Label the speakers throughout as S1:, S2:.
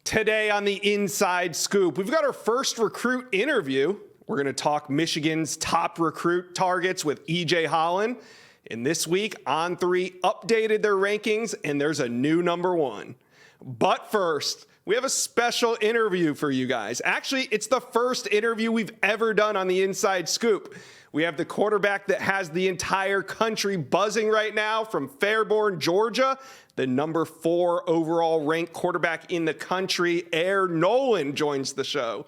S1: Today on the Inside Scoop, we've got our first recruit interview. We're going to talk Michigan's top recruit targets with E.J. Holland. And this week, On3 updated their rankings, and there's a new number one. But first, we have a special interview for you guys. Actually, it's the first interview we've ever done on the Inside Scoop. We have the quarterback that has the entire country buzzing right now from Fairborn, Georgia, the number 4 overall ranked quarterback in the country, Air Noland, joins the show.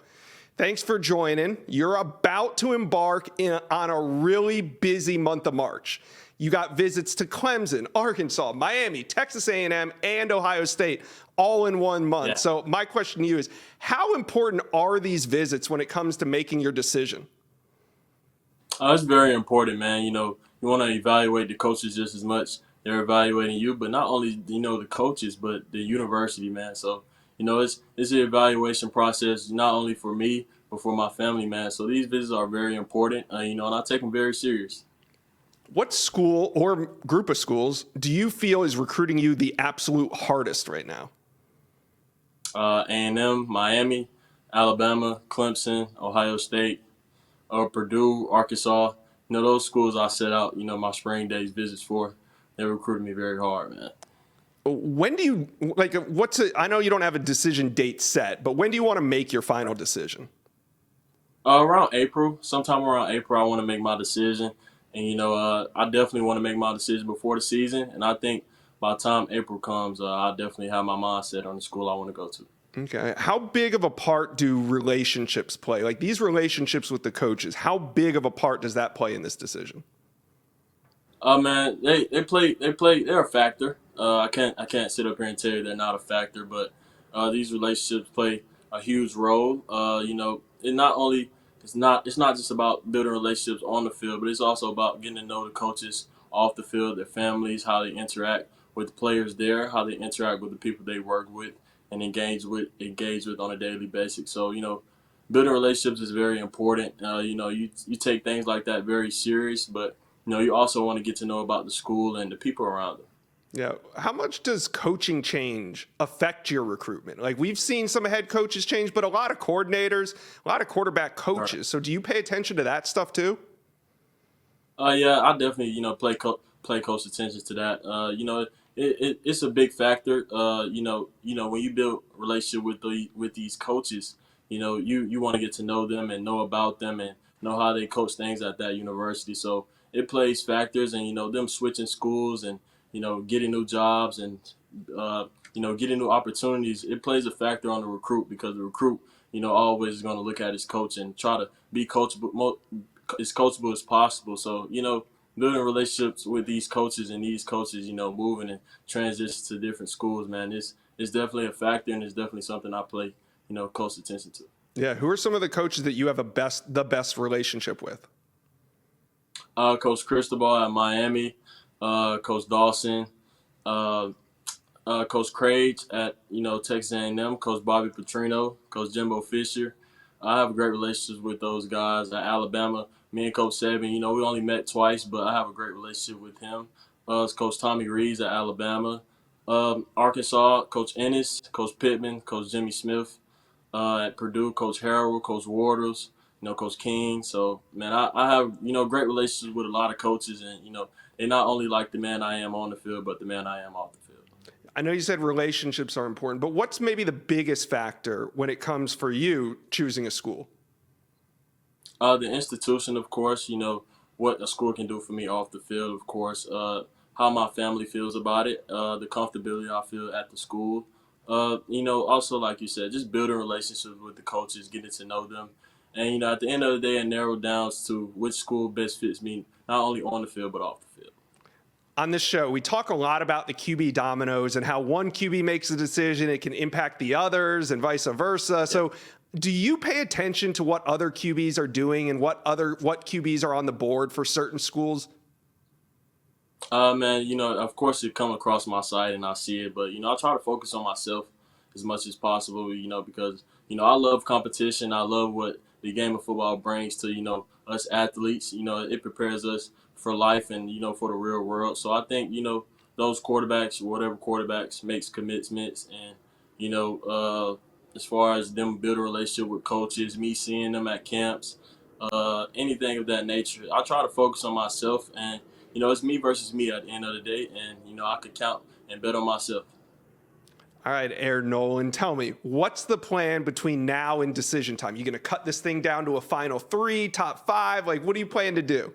S1: Thanks for joining. You're about to embark on a really busy month of March. You got visits to Clemson, Arkansas, Miami, Texas A&M, and Ohio State all in 1 month. Yeah. So my question to you is, how important are these visits when it comes to making your decision?
S2: It's very important, man. You want to evaluate the coaches just as much. They're evaluating you, but not only, the coaches, but the university, man. So, it's an evaluation process, not only for me, but for my family, man. So these visits are very important, and I take them very serious.
S1: What school or group of schools do you feel is recruiting you the absolute hardest right now?
S2: A&M, Miami, Alabama, Clemson, Ohio State, Purdue, Arkansas. Those schools I set out, my spring days visits for. They recruited me very hard, man.
S1: When do you, I know you don't have a decision date set, but when do you want to make your final decision?
S2: Around April. Sometime around April, I want to make my decision. And, I definitely want to make my decision before the season. And I think by the time April comes, I definitely have my mindset on the school I want to go to.
S1: Okay. How big of a part do relationships play? Like these relationships with the coaches, how big of a part does that play in this decision?
S2: Man, they're a factor. I can't sit up here and tell you they're not a factor, but these relationships play a huge role. It's not just about building relationships on the field, but it's also about getting to know the coaches off the field, their families, how they interact with the players there, how they interact with the people they work with and engage with on a daily basis. So, building relationships is very important. You take things like that very serious, but you also want to get to know about the school and the people around them.
S1: Yeah. How much does coaching change affect your recruitment? Like we've seen some head coaches change, but a lot of coordinators, a lot of quarterback coaches. Right. So do you pay attention to that stuff too?
S2: Yeah, I definitely, pay close attention to that. It's a big factor. When you build a relationship with these coaches, you want to get to know them and know about them and know how they coach things at that university. So it plays factors, and them switching schools and getting new jobs and getting new opportunities. It plays a factor on the recruit because the recruit always is going to look at his coach and try to be coachable, as coachable as possible. So building relationships with these coaches and these coaches moving and transitions to different schools, man, it's definitely a factor, and it's definitely something I pay close attention to.
S1: Yeah, who are some of the coaches that you have the best relationship with?
S2: Coach Cristobal at Miami, Coach Dawson, Coach Craig at Texas A&M, Coach Bobby Petrino, Coach Jimbo Fisher. I have a great relationship with those guys. At Alabama, me and Coach Saban, we only met twice, but I have a great relationship with him. It's Coach Tommy Rees at Alabama. Arkansas, Coach Ennis, Coach Pittman, Coach Jimmy Smith. At Purdue, Coach Harrell, Coach Wardles, Coach King. So, man, I have, great relationships with a lot of coaches, and, they not only like the man I am on the field, but the man I am off the field.
S1: I know you said relationships are important, but what's maybe the biggest factor when it comes for you choosing a school?
S2: The institution, of course, what a school can do for me off the field, of course, how my family feels about it, the comfortability I feel at the school. Also, like you said, just building relationships with the coaches, getting to know them. And, at the end of the day, it narrowed down to which school best fits me, not only on the field, but off the field.
S1: On this show, we talk a lot about the QB dominoes and how one QB makes a decision, it can impact the others and vice versa. Yeah. So do you pay attention to what other QBs are doing and what QBs are on the board for certain schools?
S2: Man, of course it come across my site and I see it, but, I try to focus on myself as much as possible, because, I love competition. I love what the game of football brings to, us athletes. It prepares us for life and, for the real world. So I think, those quarterbacks, whatever quarterbacks, makes commitments and, As far as them building a relationship with coaches, me seeing them at camps, anything of that nature. I try to focus on myself, and it's me versus me at the end of the day, and I could count and bet on myself.
S1: All right, Air Noland, tell me, what's the plan between now and decision time? You going to cut this thing down to a final 3, top 5? Like, what do you plan to do?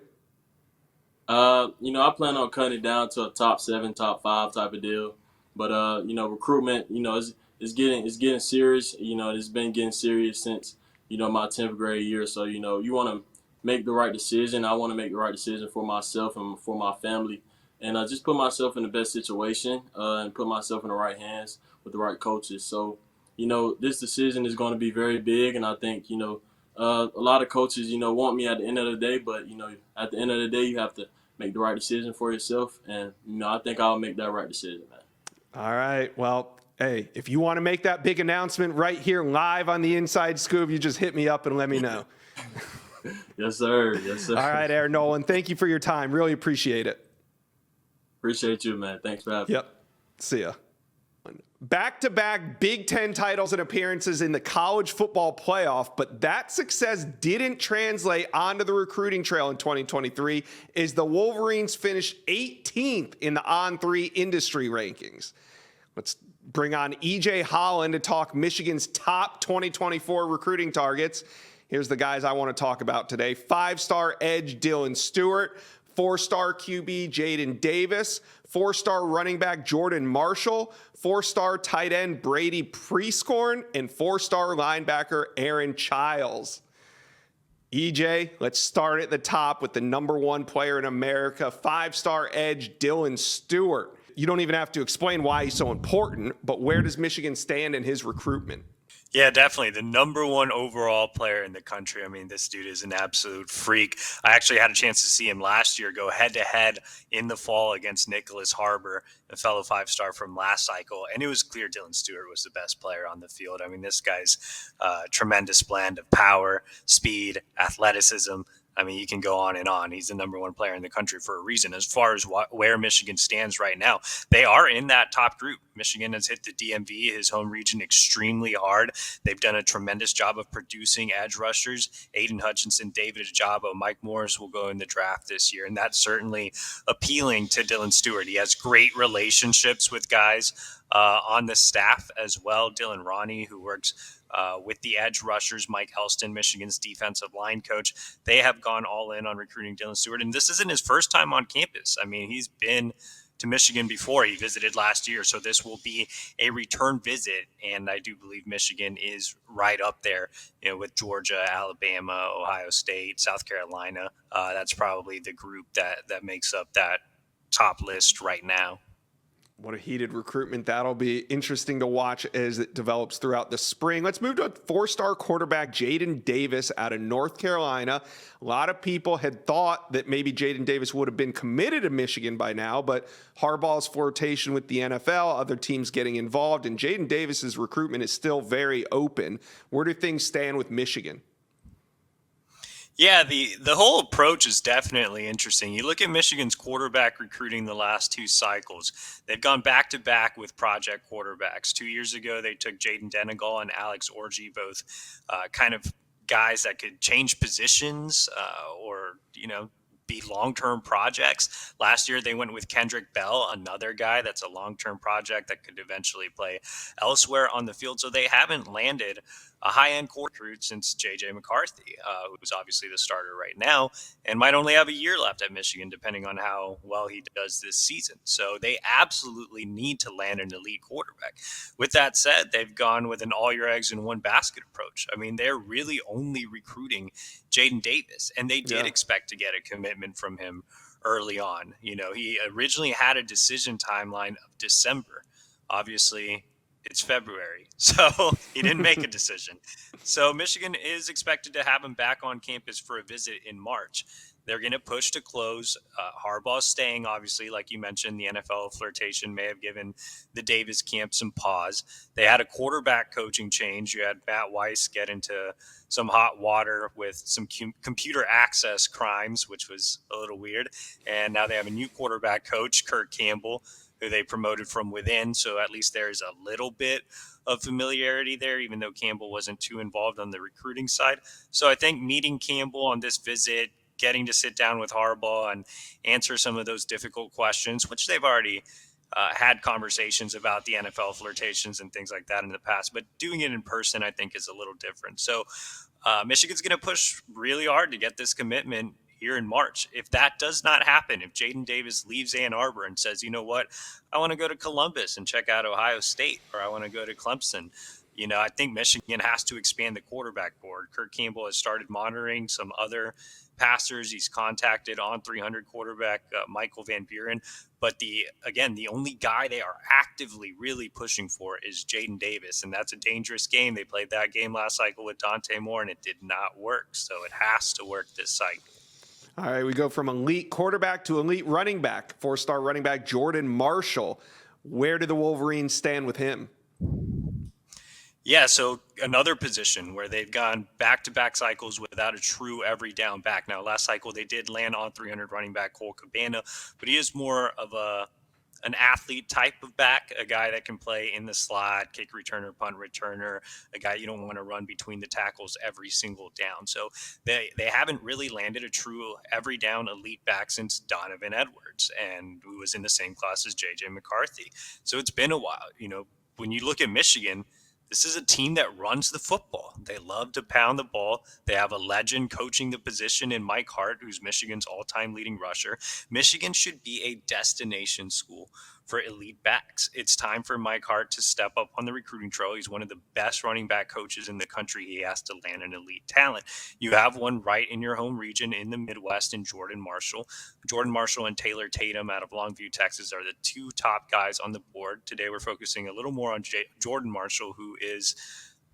S2: I plan on cutting it down to a top 7, top 5 type of deal. But recruitment, it's getting serious. It's been getting serious since my 10th grade year. So you want to make the right decision. I want to make the right decision for myself and for my family, and just put myself in the best situation and put myself in the right hands with the right coaches. So this decision is going to be very big, and I think a lot of coaches want me at the end of the day, but at the end of the day you have to make the right decision for yourself. And, I think I'll make that right decision, man.
S1: All right. Well, hey, if you want to make that big announcement right here live on the Inside Scoop, you just hit me up and let me know.
S2: Yes, sir. Yes, sir.
S1: All right, Air Noland, thank you for your time. Really appreciate it.
S2: Appreciate you, man. Thanks for having me.
S1: Yep. See ya. Back-to-back Big Ten titles and appearances in the college football playoff, but that success didn't translate onto the recruiting trail in 2023 as the Wolverines finished 18th in the On3 industry rankings. Let's bring on EJ Holland to talk Michigan's top 2024 recruiting targets. Here's the guys I want to talk about today. 5-star edge Dylan Stewart, 4-star QB Jaden Davis, 4-star running back Jordan Marshall, 4-star tight end Brady Prescorn, and 4-star linebacker Aaron Childs. EJ, let's start at the top with the number 1 player in America, 5-star edge Dylan Stewart. You don't even have to explain why he's so important, but where does Michigan stand in his recruitment?
S3: Yeah, definitely. The number 1 overall player in the country. I mean, this dude is an absolute freak. I actually had a chance to see him last year go head-to-head in the fall against Nicholas Harbor, a fellow 5-star from last cycle. And it was clear Dylan Stewart was the best player on the field. I mean, this guy's tremendous blend of power, speed, athleticism. I mean, you can go on and on. He's the number 1 player in the country for a reason. As far as where Michigan stands right now, they are in that top group. Michigan has hit the DMV, his home region, extremely hard. They've done a tremendous job of producing edge rushers. Aiden Hutchinson, David Ajabo, Mike Morris will go in the draft this year, and that's certainly appealing to Dylan Stewart. He has great relationships with guys on the staff as well. Dylan Ronnie, who works with the edge rushers, Mike Helston, Michigan's defensive line coach. They have gone all in on recruiting Dylan Stewart, and this isn't his first time on campus. I mean, he's been to Michigan before. He visited last year, so this will be a return visit, and I do believe Michigan is right up there, with Georgia, Alabama, Ohio State, South Carolina. That's probably the group that makes up that top list right now.
S1: What a heated recruitment. That'll be interesting to watch as it develops throughout the spring. Let's move to a 4-star quarterback, Jaden Davis out of North Carolina. A lot of people had thought that maybe Jaden Davis would have been committed to Michigan by now, but Harbaugh's flirtation with the NFL, other teams getting involved, and Jaden Davis's recruitment is still very open. Where do things stand with Michigan?
S3: Yeah, the whole approach is definitely interesting. You look at Michigan's quarterback recruiting the last 2 cycles. They've gone back-to-back with project quarterbacks. 2 years ago, they took Jaden Denegal and Alex Orji, both kind of guys that could change positions or, be long-term projects. Last year, they went with Kendrick Bell, another guy that's a long-term project that could eventually play elsewhere on the field. So they haven't landed a high-end core recruit since J.J. McCarthy, who's obviously the starter right now and might only have a year left at Michigan, depending on how well he does this season. So they absolutely need to land an elite quarterback. With that said, they've gone with an all your eggs in one basket approach. I mean, they're really only recruiting Jaden Davis, and they did expect to get a commitment from him early on. He originally had a decision timeline of December. Obviously, it's February, so he didn't make a decision. So Michigan is expected to have him back on campus for a visit in March. They're going to push to close. Harbaugh's staying, obviously, like you mentioned, the NFL flirtation may have given the Davis camp some pause. They had a quarterback coaching change. You had Matt Weiss get into some hot water with some computer access crimes, which was a little weird. And now they have a new quarterback coach, Kurt Campbell, who they promoted from within. So at least there's a little bit of familiarity there, even though Campbell wasn't too involved on the recruiting side. So I think meeting Campbell on this visit, getting to sit down with Harbaugh and answer some of those difficult questions, which they've already had conversations about the NFL flirtations and things like that in the past, but doing it in person, I think, is a little different. So Michigan's going to push really hard to get this commitment here in March. If that does not happen, if Jaden Davis leaves Ann Arbor and says, you know what, I want to go to Columbus and check out Ohio State, or I want to go to Clemson, I think Michigan has to expand the quarterback board. Kirk Campbell has started monitoring some other passers. He's contacted On3 quarterback Michael Van Buren. But the only guy they are actively really pushing for is Jaden Davis. And that's a dangerous game. They played that game last cycle with Dante Moore, and it did not work. So it has to work this cycle.
S1: All right, we go from elite quarterback to elite running back. 4-star running back Jordan Marshall. Where do the Wolverines stand with him?
S3: Yeah, so another position where they've gone back-to-back cycles without a true every down back. Now, last cycle they did land on 300 running back Cole Cabana, but he is more of an athlete type of back, a guy that can play in the slot, kick returner, punt returner, a guy you don't want to run between the tackles every single down. So they haven't really landed a true every down elite back since Donovan Edwards, and who was in the same class as J.J. McCarthy. So it's been a while. When you look at Michigan, this is a team that runs the football. They love to pound the ball. They have a legend coaching the position in Mike Hart, who's Michigan's all-time leading rusher. Michigan should be a destination school for elite backs. It's time for Mike Hart to step up on the recruiting trail. He's one of the best running back coaches in the country. He has to land an elite talent. You have one right in your home region in the Midwest in Jordan Marshall. Jordan Marshall and Taylor Tatum out of Longview, Texas are the two top guys on the board. Today we're focusing a little more on Jordan Marshall, who is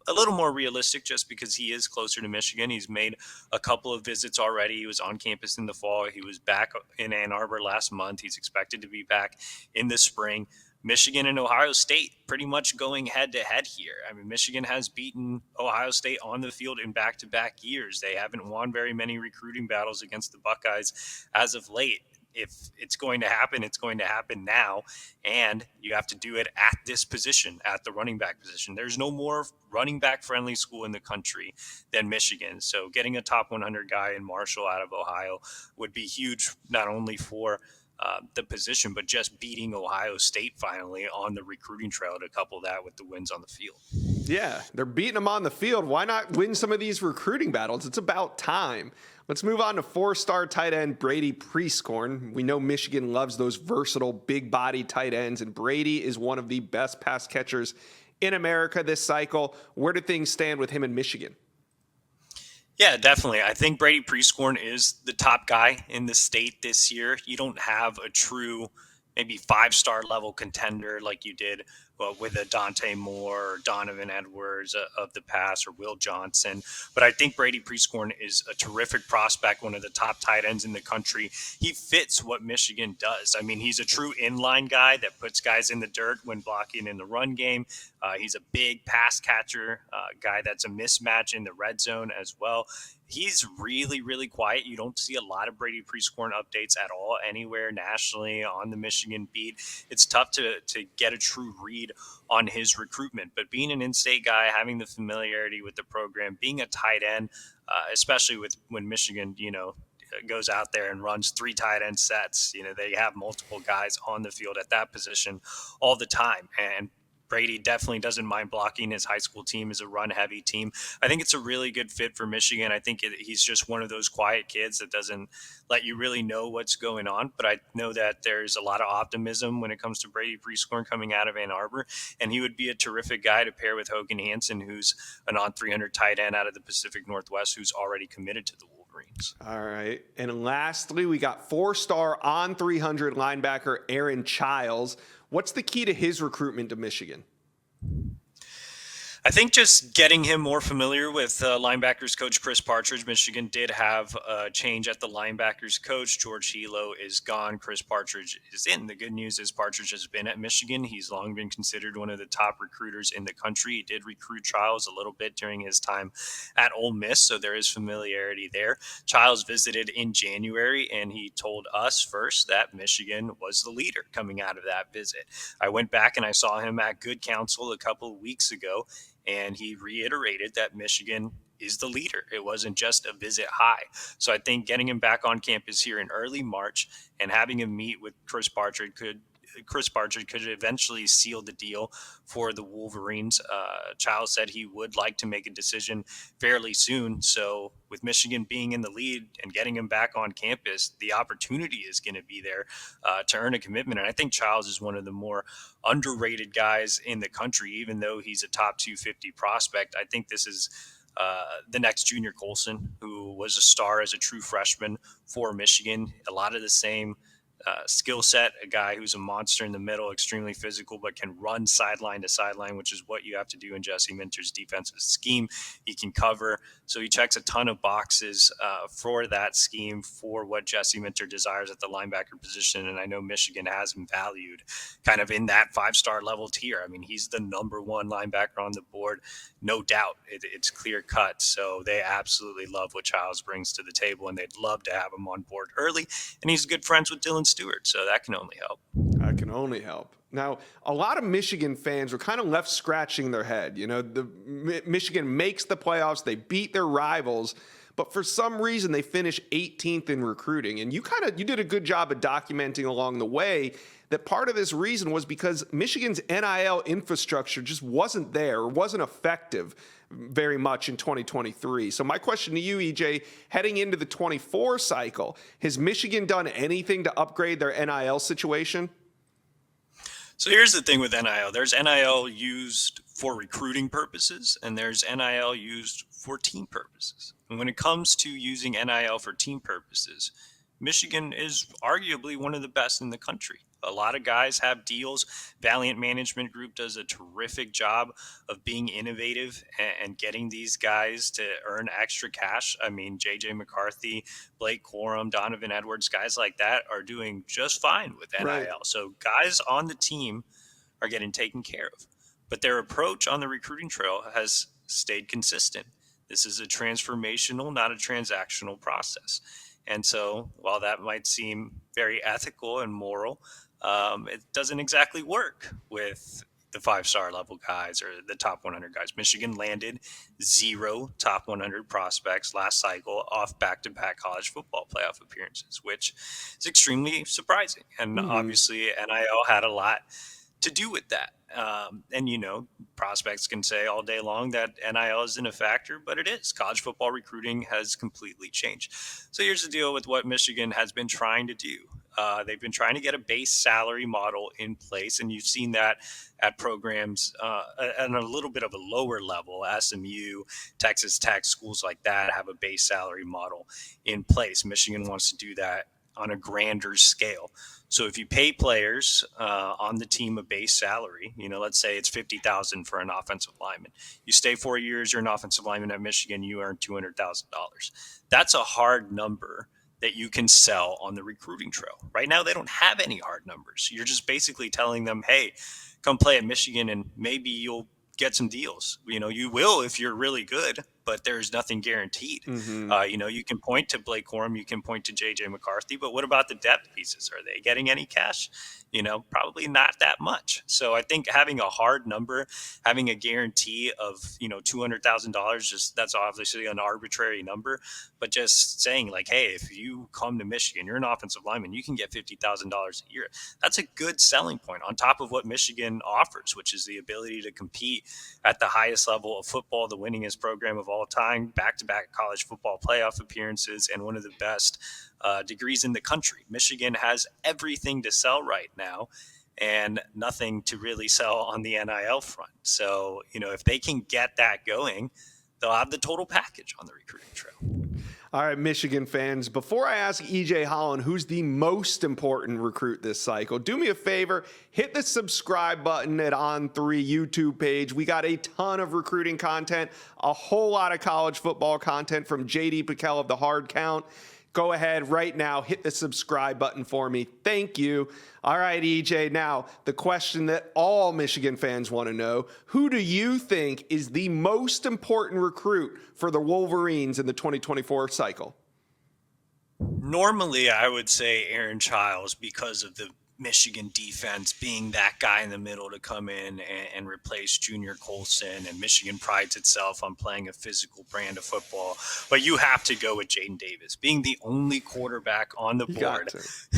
S3: a little more realistic just because he is closer to Michigan. He's made a couple of visits already. He was on campus in the fall. He was back in Ann Arbor last month. He's expected to be back in the spring. Michigan and Ohio State pretty much going head to head here. I mean, Michigan has beaten Ohio State on the field in back-to-back years. They haven't won very many recruiting battles against the Buckeyes as of late. If it's going to happen, it's going to happen now. And you have to do it at this position, at the running back position. There's no more running back friendly school in the country than Michigan. So getting a top 100 guy in Marshall out of Ohio would be huge, not only for the position, but just beating Ohio State finally on the recruiting trail, to couple that with the wins on the field.
S1: Yeah, they're beating them on the field. Why not win some of these recruiting battles? It's about time. Let's move on to 4-star tight end Brady Prieskorn. We know Michigan loves those versatile, big-body tight ends, and Brady is one of the best pass catchers in America this cycle. Where do things stand with him in Michigan?
S3: Yeah, definitely. I think Brady Prieskorn is the top guy in the state this year. You don't have a true maybe 5-star level contender like you did with a Dante Moore or Donovan Edwards of the past, or Will Johnson. But I think Brady Prieskorn is a terrific prospect, one of the top tight ends in the country. He fits what Michigan does. I mean, he's a true inline guy that puts guys in the dirt when blocking in the run game. He's a big pass catcher, guy that's a mismatch in the red zone as well. He's really, really quiet. You don't see a lot of Brady Prieskorn updates at all anywhere nationally on the Michigan beat. It's tough to get a true read on his recruitment. But being an in-state guy, having the familiarity with the program, being a tight end, especially when Michigan, goes out there and runs 3 tight end sets. They have multiple guys on the field at that position all the time. And Brady definitely doesn't mind blocking. His high school team is a run-heavy team. I think it's a really good fit for Michigan. I think he's just one of those quiet kids that doesn't let you really know what's going on. But I know that there's a lot of optimism when it comes to Brady Prieskorn coming out of Ann Arbor, and he would be a terrific guy to pair with Hogan Hansen, who's an On3 tight end out of the Pacific Northwest, who's already committed to the Wolverines.
S1: All right. And lastly, we got 4-star On3 linebacker Aaron Childs. What's the key to his recruitment to Michigan?
S3: I think just getting him more familiar with linebackers coach Chris Partridge. Michigan did have a change at the linebackers coach. George Hilo is gone. Chris Partridge is in. The good news is Partridge has been at Michigan. He's long been considered one of the top recruiters in the country. He did recruit Childs a little bit during his time at Ole Miss, so there is familiarity there. Childs visited in January, and he told us first that Michigan was the leader coming out of that visit. I went back and I saw him at Good Counsel a couple of weeks ago, and he reiterated that Michigan is the leader. It wasn't just a visit high. So I think getting him back on campus here in early March and having him meet with Chris Partridge could eventually seal the deal for the Wolverines. Chiles said he would like to make a decision fairly soon. So with Michigan being in the lead and getting him back on campus, the opportunity is going to be there to earn a commitment. And I think Chiles is one of the more underrated guys in the country, even though he's a top 250 prospect. I think this is the next Junior Colson, who was a star as a true freshman for Michigan. A lot of the same skill set, a guy who's a monster in the middle, extremely physical, but can run sideline to sideline, which is what you have to do in Jesse Minter's defensive scheme. He can cover, so he checks a ton of boxes for that scheme, for what Jesse Minter desires at the linebacker position. And I know Michigan has him valued kind of in that 5-star level tier. I mean, he's the number one linebacker on the board, no doubt. It's clear cut. So they absolutely love what Childs brings to the table, and they'd love to have him on board early. And he's good friends with Dylan Stewart, so that can only help.
S1: That can only help. Now, a lot of Michigan fans were kind of left scratching their head. You know, Michigan makes the playoffs, they beat their rivals, but for some reason they finish 18th in recruiting. And you did a good job of documenting along the way that part of this reason was because Michigan's NIL infrastructure just wasn't there or wasn't effective very much in 2023. So my question to you, EJ, heading into the 24 cycle, has Michigan done anything to upgrade their NIL situation?
S3: So here's the thing with NIL. There's NIL used for recruiting purposes, and there's NIL used for team purposes. And when it comes to using NIL for team purposes, Michigan is arguably one of the best in the country. A lot of guys have deals. Valiant Management Group does a terrific job of being innovative and getting these guys to earn extra cash. I mean, JJ McCarthy, Blake Corum, Donovan Edwards, guys like that are doing just fine with NIL. Right. So guys on the team are getting taken care of. But their approach on the recruiting trail has stayed consistent. This is a transformational, not a transactional process. And so while that might seem very ethical and moral, it doesn't exactly work with the 5-star level guys or the top 100 guys. Michigan landed 0 top 100 prospects last cycle off back-to-back college football playoff appearances, which is extremely surprising. And obviously NIL had a lot to do with that. And, you know, prospects can say all day long that NIL isn't a factor, but it is. College football recruiting has completely changed. So here's the deal with what Michigan has been trying to do. They've been trying to get a base salary model in place, and you've seen that at programs at a little bit of a lower level. SMU, Texas Tech, schools like that have a base salary model in place. Michigan wants to do that on a grander scale. So if you pay players on the team a base salary, you know, let's say it's $50,000 for an offensive lineman. You stay 4 years, you're an offensive lineman at Michigan, you earn $200,000. That's a hard number that you can sell on the recruiting trail. Right now, they don't have any hard numbers. You're just basically telling them, hey, come play at Michigan and maybe you'll get some deals. You know, you will if you're really good, but there's nothing guaranteed. You know, you can point to Blake Corum, you can point to JJ McCarthy, but what about the depth pieces? Are they getting any cash? You know, probably not that much. So I think having a hard number, having a guarantee of, you know, $200,000, just that's obviously an arbitrary number, but just saying like, hey, if you come to Michigan, you're an offensive lineman, you can get $50,000 a year. That's a good selling point on top of what Michigan offers, which is the ability to compete at the highest level of football, the winningest program of all time, back-to-back college football playoff appearances, and one of the best degrees in the country. Michigan has everything to sell right now and nothing to really sell on the NIL front. So, you know, if they can get that going, they'll have the total package on the recruiting trail.
S1: All right, Michigan fans, before I ask E.J. Holland who's the most important recruit this cycle, do me a favor, hit the subscribe button at On3 YouTube page. We got a ton of recruiting content, a whole lot of college football content from J.D. Pickell of the Hard Count. Go ahead right now, hit the subscribe button for me. Thank you. All right, EJ, now the question that all Michigan fans want to know, who do you think is the most important recruit for the Wolverines in the 2024 cycle?
S3: Normally, I would say Aaron Childs because of the Michigan defense being that guy in the middle to come in and replace Junior Colson, and Michigan prides itself on playing a physical brand of football. But you have to go with Jaden Davis being the only quarterback on the board.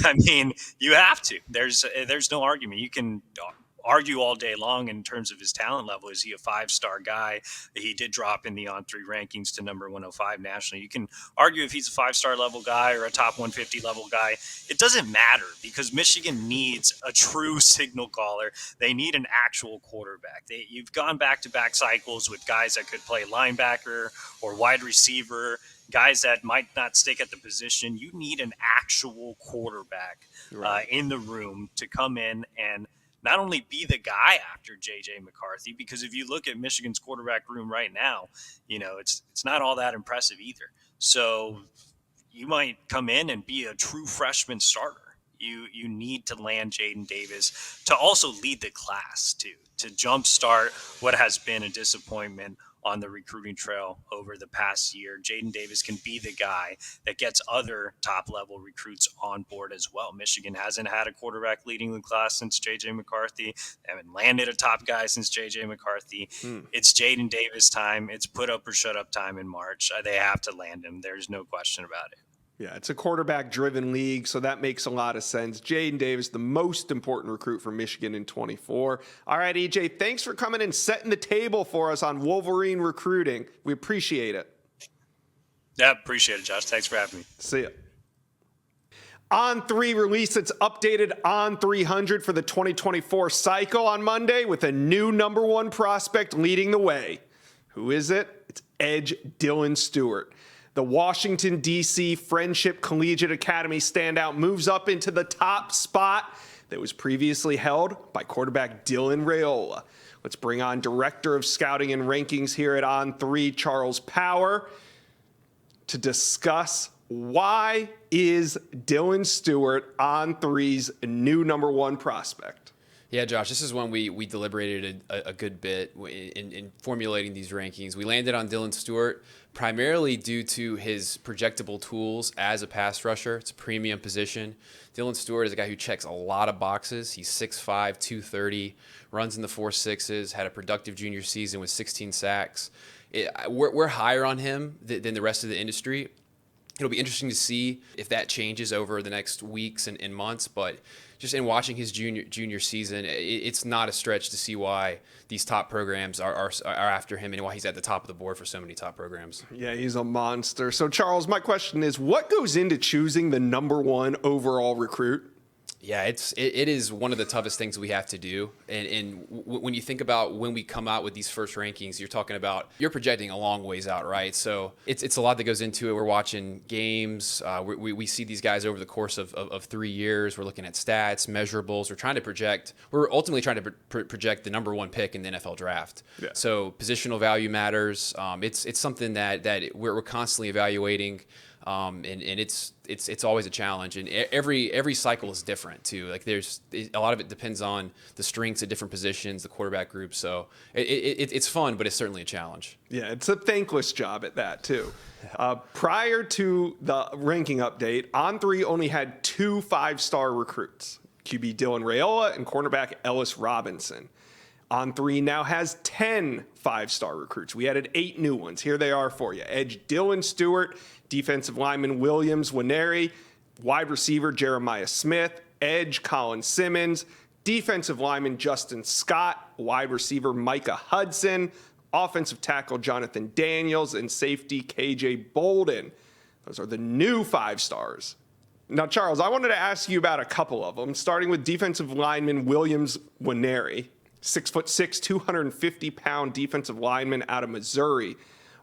S3: I mean, you have to. There's no argument. You can argue all day long in terms of his talent level. Is he a 5-star guy? He did drop in the On3 rankings to number 105 nationally. You can argue if he's a 5-star level guy or a top 150 level guy. It doesn't matter because Michigan needs a true signal caller. They need an actual quarterback. You've gone back-to-back cycles with guys that could play linebacker or wide receiver, guys that might not stick at the position. You need an actual quarterback in the room to come in and not only be the guy after J.J. McCarthy, because if you look at Michigan's quarterback room right now, it's not all that impressive either. So you might come in and be a true freshman starter. You need to land Jaden Davis to also lead the class too, to jumpstart what has been a disappointment on the recruiting trail over the past year. Jaden Davis can be the guy that gets other top-level recruits on board as well. Michigan hasn't had a quarterback leading the class since J.J. McCarthy. They haven't landed a top guy since J.J. McCarthy. It's Jaden Davis time. It's put up or shut up time in March. They have to land him. There's no question about it.
S1: Yeah, it's a quarterback-driven league, so that makes a lot of sense. Jaden Davis, the most important recruit for Michigan in 24. All right, EJ, thanks for coming and setting the table for us on Wolverine recruiting. We appreciate it.
S3: Yeah, appreciate it, Josh. Thanks for having me.
S1: See ya. On3 released its updated On 300 for the 2024 cycle on Monday with a new number one prospect leading the way. Who is it? It's edge Dylan Stewart. The Washington, D.C. Friendship Collegiate Academy standout moves up into the top spot that was previously held by quarterback Dylan Raiola. Let's bring on Director of Scouting and Rankings here at On3, Charles Power, to discuss why is Dylan Stewart On3's new number one prospect.
S4: Yeah, Josh, this is one we deliberated a good bit in formulating these rankings. We landed on Dylan Stewart primarily due to his projectable tools as a pass rusher. It's a premium position. Dylan Stewart is a guy who checks a lot of boxes. He's 6'5", 230, runs in the 4.6s, had a productive junior season with 16 sacks. We're higher on him than the rest of the industry. It'll be interesting to see if that changes over the next weeks and months, but just in watching his junior season, it's not a stretch to see why these top programs are after him and why he's at the top of the board for so many top programs.
S1: Yeah, he's a monster. So, Charles, my question is, what goes into choosing the number one overall recruit?
S4: Yeah, it is one of the toughest things we have to do. And when you think about when we come out with these first rankings, you're projecting a long ways out, right? So it's a lot that goes into it. We're watching games. We see these guys over the course of 3 years. We're looking at stats, measurables. We're ultimately trying to project the number one pick in the NFL draft. Yeah. So positional value matters. It's something that we're constantly evaluating. And it's always a challenge, and every cycle is different too. Like a lot of it depends on the strengths of different positions, the quarterback group. So it's fun, but it's certainly a challenge.
S1: Yeah, it's a thankless job at that too. Prior to the ranking update, On3 only had 2 5-star recruits: QB Dylan Raiola and cornerback Ellis Robinson. On3 now has 10 5-star recruits. We added 8 new ones. Here they are for you: edge Dylan Stewart, defensive lineman Williams Winery, wide receiver Jeremiah Smith, edge Colin Simmons, defensive lineman Justin Scott, wide receiver Micah Hudson, offensive tackle Jonathan Daniels, and safety KJ Bolden. Those are the new 5-stars. Now, Charles, I wanted to ask you about a couple of them, starting with defensive lineman Williams Winery, 6'6", 250-pound defensive lineman out of Missouri.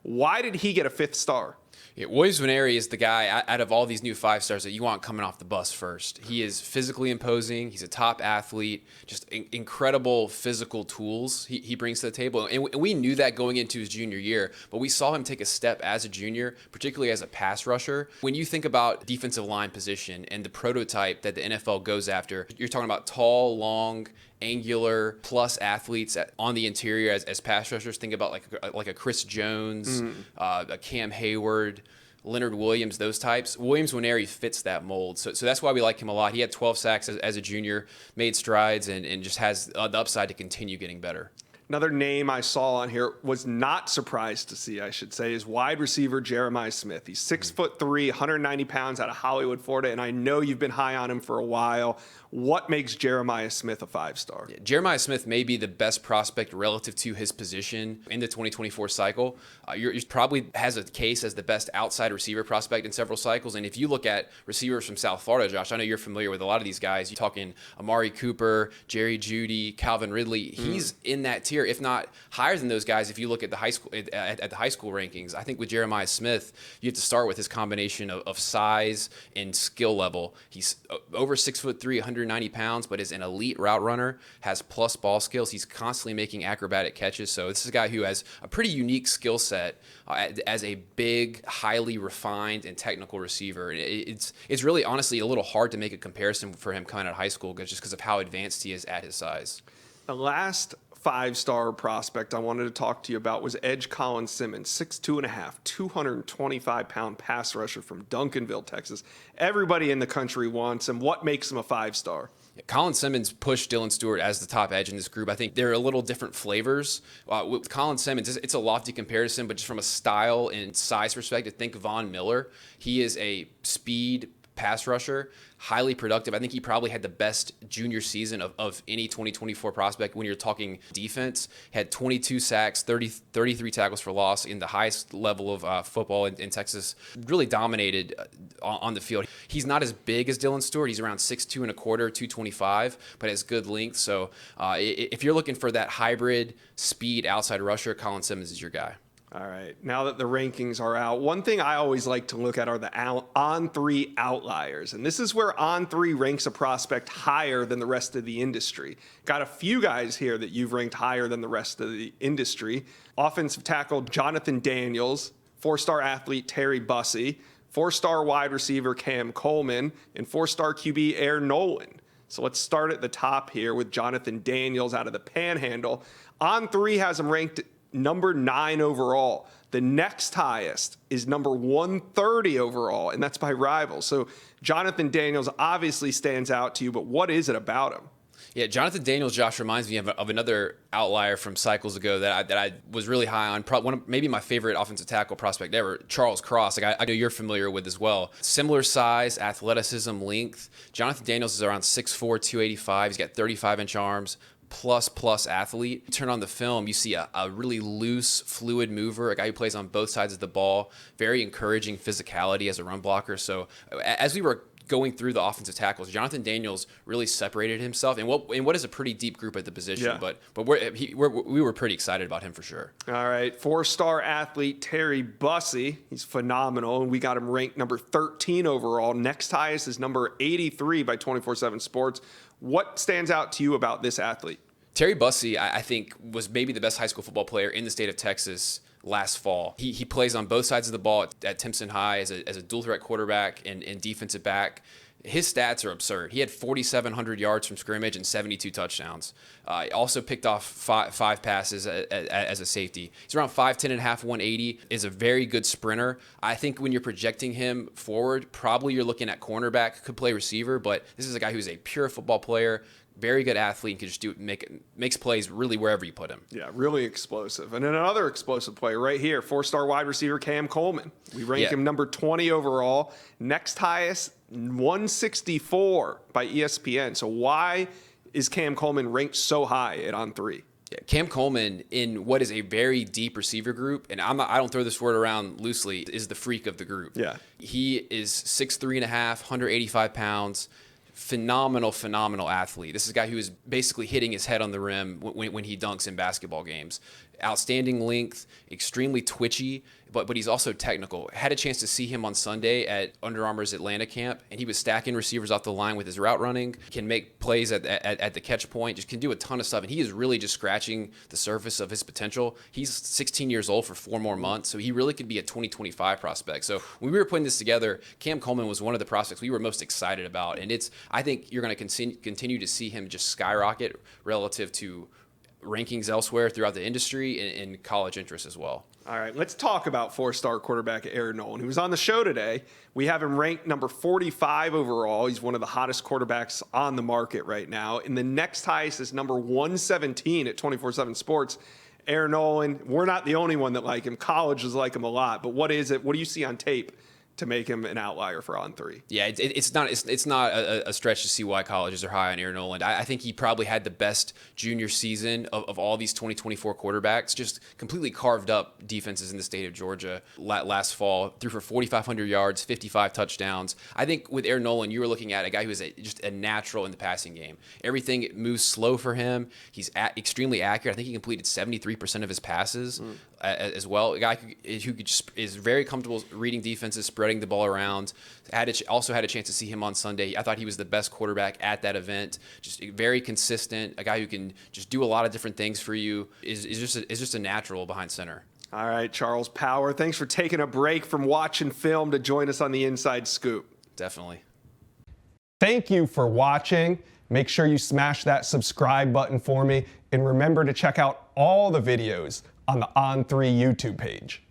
S1: Why did he get a 5th star?
S4: Yeah, Williams Nwaneri is the guy out of all these new 5-stars that you want coming off the bus first. He is physically imposing. He's a top athlete, just incredible physical tools he brings to the table. And we knew that going into his junior year, but we saw him take a step as a junior, particularly as a pass rusher. When you think about defensive line position and the prototype that the NFL goes after, you're talking about tall, long, angular plus athletes on the interior as pass rushers. Think about like a Chris Jones, a Cam Hayward, Leonard Williams, those types. Williams Nwaneri fits that mold. So that's why we like him a lot. He had 12 sacks as a junior, made strides, and just has the upside to continue getting better.
S1: Another name I saw on here, was not surprised to see, I should say, is wide receiver Jeremiah Smith. He's 6'3", 190 pounds, out of Hollywood, Florida, and I know you've been high on him for a while. What makes Jeremiah Smith a 5-star?
S4: Yeah, Jeremiah Smith may be the best prospect relative to his position in the 2024 cycle. He probably has a case as the best outside receiver prospect in several cycles. And if you look at receivers from South Florida, Josh, I know you're familiar with a lot of these guys. You're talking Amari Cooper, Jerry Jeudy, Calvin Ridley. He's in that tier, if not higher than those guys. If you look at the high school at the high school rankings, I think with Jeremiah Smith, you have to start with his combination of size and skill level. He's over 6'3", 190 pounds, but is an elite route runner, has plus ball skills. He's constantly making acrobatic catches. So this is a guy who has a pretty unique skill set as a big, highly refined and technical receiver. It's really honestly a little hard to make a comparison for him coming out of high school just because of how advanced he is at his size.
S1: The last 5-star prospect I wanted to talk to you about was Edge Colin Simmons, 6'2.5", 225-pound pass rusher from Duncanville, Texas. Everybody in the country wants him. What makes him a 5-star?
S4: Yeah, Colin Simmons pushed Dylan Stewart as the top edge in this group. I think they're a little different flavors. With Colin Simmons, it's a lofty comparison, but just from a style and size perspective, think Von Miller. He is a speed pass rusher, highly productive. I think he probably had the best junior season of any 2024 prospect when you're talking defense. Had 22 sacks, 33 tackles for loss in the highest level of football in Texas. Really dominated on the field. He's not as big as Dylan Stewart. He's around 6'2 and a quarter, 225, but has good length. So if you're looking for that hybrid speed outside rusher, Colin Simmons is your guy.
S1: All right. Now that the rankings are out, one thing I always like to look at are the On3 Outliers. And this is where On3 ranks a prospect higher than the rest of the industry. Got a few guys here that you've ranked higher than the rest of the industry. Offensive tackle Jonathan Daniels, 4-star athlete Terry Bussey, 4-star wide receiver Cam Coleman, and 4-star QB Air Noland. So let's start at the top here with Jonathan Daniels out of the Panhandle. On3 has him ranked number 9 overall. The next highest is number 130 overall, and that's by Rivals. So Jonathan Daniels obviously stands out to you, but what is it about him?
S4: Yeah, Jonathan Daniels, Josh, reminds me of another outlier from cycles ago that I was really high on. Maybe my favorite offensive tackle prospect ever, Charles Cross. I know you're familiar with as well. Similar size, athleticism, length. Jonathan Daniels is around 6'4", 285. He's got 35-inch arms. Plus athlete. You turn on the film, you see a really loose, fluid mover, a guy who plays on both sides of the ball, very encouraging physicality as a run blocker. So as we were going through the offensive tackles, Jonathan Daniels really separated himself in what is a pretty deep group at the position.
S1: Yeah.
S4: But we were pretty excited about him for sure.
S1: All right, 4-star athlete Terry Bussey. He's phenomenal, and we got him ranked number 13 overall. Next highest is number 83 by 24/7 Sports. What stands out to you about this athlete?
S4: Terry Bussey, I think, was maybe the best high school football player in the state of Texas last fall. He plays on both sides of the ball at Timpson High as a dual threat quarterback and defensive back. His stats are absurd. He had 4,700 yards from scrimmage and 72 touchdowns. He also picked off five passes as a safety. He's around 5'10 and a half, 180, is a very good sprinter. I think when you're projecting him forward, probably you're looking at cornerback, could play receiver, but this is a guy who's a pure football player, very good athlete, and can just makes plays really wherever you put him.
S1: Yeah, really explosive. And then another explosive player right here, 4-star wide receiver Cam Coleman. We rank him number 20 overall. Next highest, 164 by ESPN. So why is Cam Coleman ranked so high at On3?
S4: Yeah, Cam Coleman, in what is a very deep receiver group, and I don't throw this word around loosely, is the freak of the group.
S1: Yeah.
S4: He is 6'3 and a half, 185 pounds. Phenomenal athlete. This is a guy who is basically hitting his head on the rim when he dunks in basketball games. outstanding length, extremely twitchy, but he's also technical. Had a chance to see him on Sunday at Under Armour's Atlanta camp, and he was stacking receivers off the line with his route running, can make plays at the catch point, just can do a ton of stuff, and he is really just scratching the surface of his potential. He's 16 years old for 4 more months, so he really could be a 2025 prospect. So when we were putting this together, Cam Coleman was one of the prospects we were most excited about, and I think you're going to continue to see him just skyrocket relative to rankings elsewhere throughout the industry and college interest as well.
S1: All right, let's talk about 4-star quarterback Air Noland, who was on the show today. We have him ranked number 45 overall. He's one of the hottest quarterbacks on the market right now. And the next highest is number 117 at 24/7 Sports. Air Noland, we're not the only one that like him. Colleges like him a lot. But what is it? What do you see on tape to make him an outlier for On3?
S4: Yeah, it's not a stretch to see why colleges are high on Air Noland. I think he probably had the best junior season of all these 2024 quarterbacks. Just completely carved up defenses in the state of Georgia last fall. Threw for 4,500 yards, 55 touchdowns. I think with Air Noland, you were looking at a guy who is just a natural in the passing game. Everything moves slow for him. He's extremely accurate. I think he completed 73% of his passes as well. A guy who just is very comfortable reading defenses, spreading the ball around. Also had a chance to see him on Sunday. I thought he was the best quarterback at that event. Just very consistent. A guy who can just do a lot of different things for you. Is just a natural behind center.
S1: All right, Charles Power, thanks for taking a break from watching film to join us on the Inside Scoop.
S4: Definitely.
S1: Thank you for watching. Make sure you smash that subscribe button for me. And remember to check out all the videos on the On3 YouTube page.